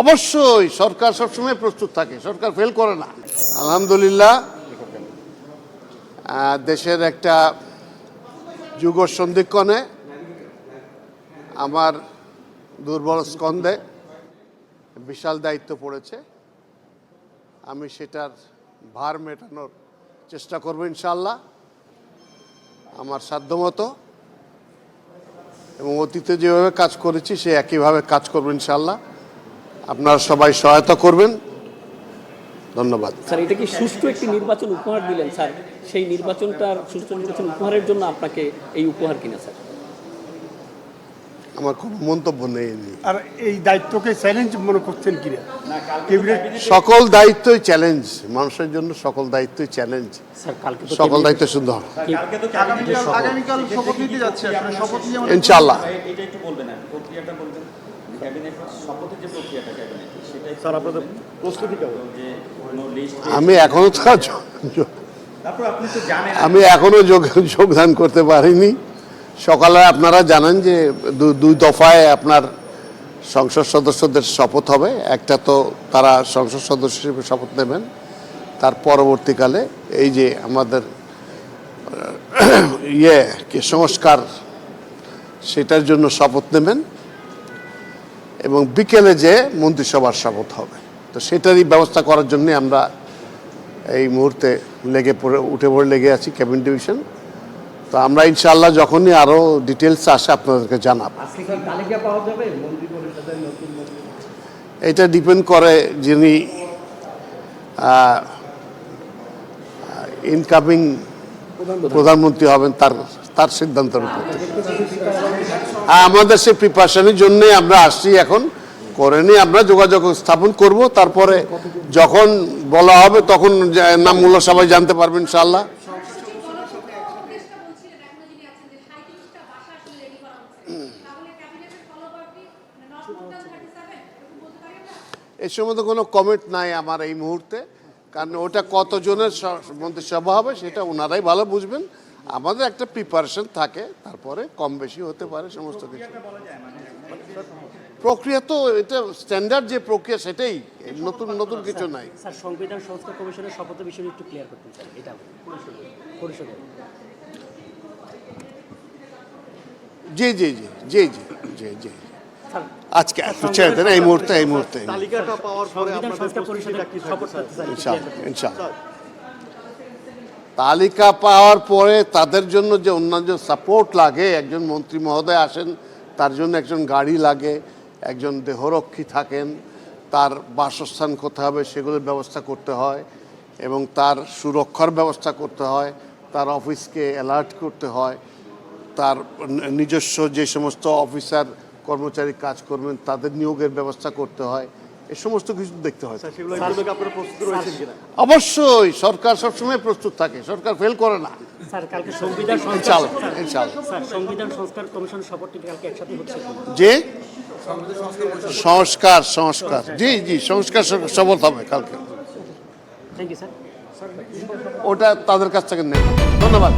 অবশ্যই সরকার সবসময় প্রস্তুত থাকে, সরকার ফেল করে না। আলহামদুলিল্লাহ দেশের একটা যুগ সন্ধিক্ষণে আমার দুর্বল স্কন্ধে বিশাল দায়িত্ব পড়েছে। আমি সেটার ভার মেটানোর চেষ্টা করব ইনশাআল্লাহ আমার সাধ্যমতো, এবং অতীতে যেভাবে কাজ করেছি সে একইভাবে কাজ করব ইনশাআল্লাহ। আপনারা সবাই সহায়তা করবেন। ধন্যবাদ। স্যার, এটা কি সুষ্ঠু একটি নির্বাচন উপহার দিলেন স্যার? সেই নির্বাচনটার সুষ্ঠু নির্বাচন উপহারের জন্য আপনাকে এই উপহার কিনা স্যার? আমার কোনো মন্তব্য নেই। আর এই দায়িত্বকে চ্যালেঞ্জ মনে করছেন কিনা? সকল দায়িত্বই চ্যালেঞ্জ, মানুষের জন্য সকল দায়িত্বই চ্যালেঞ্জ। স্যার, কালকে তো সকল দায়িত্ব সুন্দর আগামীকাল শপথ নিতে যাচ্ছে, শপথ নিয়ে ইনশাআল্লাহ। এটা একটু বলবেন, প্রক্রিয়াটা বলবেন। ক্যাবিনেট শপথের যে প্রক্রিয়াটা ক্যাবিনেট, সেটা স্যার আপনাদের প্রস্তুতি কেমন? যে কোনো লিস্ট আমি এখনো তো তারপর আপনি তো জানেন আমি এখনো যোগদান করতে পারিনি। সকালে আপনারা জানেন যে দুই দফায় আপনার সংসদ সদস্যদের শপথ হবে। একটা তো তারা সংসদ সদস্য হিসেবে শপথ নেবেন, তার পরবর্তীকালে এই যে আমাদের সংস্কার সেটার জন্য শপথ নেবেন, এবং বিকেলে যে মন্ত্রিসভার শপথ হবে। তো সেটারই ব্যবস্থা করার জন্য আমরা এই মুহূর্তে উঠে পড়ে লেগে আছি ক্যাবিনেট ডিভিশন। তো আমরা ইনশাআল্লাহ যখনই আরও ডিটেলস আসে আপনাদেরকে জানাবো। এটা ডিপেন্ড করে যিনি ইনকামিং প্রধানমন্ত্রী হবেন তার সিদ্ধান্তের উপর। আমাদের সেই প্রিপারেশনের জন্যই আমরা আসছি, এখন করে নিয়ে আমরা যোগাযোগ স্থাপন করব। তারপরে যখন বলা হবে তখন নামগুলো সবাই জানতে পারবেন ইনশাআল্লাহ। এই সময় তো কোনো কমেন্ট নাই আমার এই মুহূর্তে, কারণ ওটা কতজনের মন্ত্রিসভা হবে সেটা ওনারাই ভালো বুঝবেন। আমাদের একটা প্রিপারেশন থাকে, তারপরে কম বেশি হতে পারে সমস্ত কিছু। প্রক্রিয়া তো এটা স্ট্যান্ডার্ড যে প্রক্রিয়া, সেটাই, নতুন নতুন কিছু নাই। স্যার, সংবিধান সংস্কার কমিশনের শপথের বিষয়ে একটু ক্লিয়ার করতে চাই। এটা পরিষদে জি জি জি জি জি জি জি আজকে ছেড়ে দেন এই মুহূর্তে তালিকাটা পাওয়ার পরে সংবিধান সংস্কার পরিষদের শপথ করতে চাই। ইনশাআল্লাহ তালিকা পাওয়ার পরে তাদের জন্য যে অন্যান্য সাপোর্ট লাগে, একজন মন্ত্রী মহোদয় আসেন, তার জন্য একজন গাড়ি লাগে, একজন দেহরক্ষী থাকেন, তার বাসস্থান কোথায় হবে সেগুলোর ব্যবস্থা করতে হয়, এবং তার সুরক্ষার ব্যবস্থা করতে হয়, তার অফিসকে অ্যালার্ট করতে হয়, তার নিজস্ব যে সমস্ত অফিসার কর্মচারী কাজ করবেন তাদের নিয়োগের ব্যবস্থা করতে হয়। এই সমস্ত কিছু দেখতে হয়। অবশ্যই সরকার সবসময় প্রস্তুত থাকে, সরকার ফেল করে না। স্যার, কালকে সংবিধান সংবিধান সংস্কার কমিশন শপথটি কালকে একসাথে হচ্ছে যে সংস্কার জি জি সংস্কার শপথ হবে কালকে। Thank you sir. ওটা তাদের কাছ থেকে নেব। ধন্যবাদ।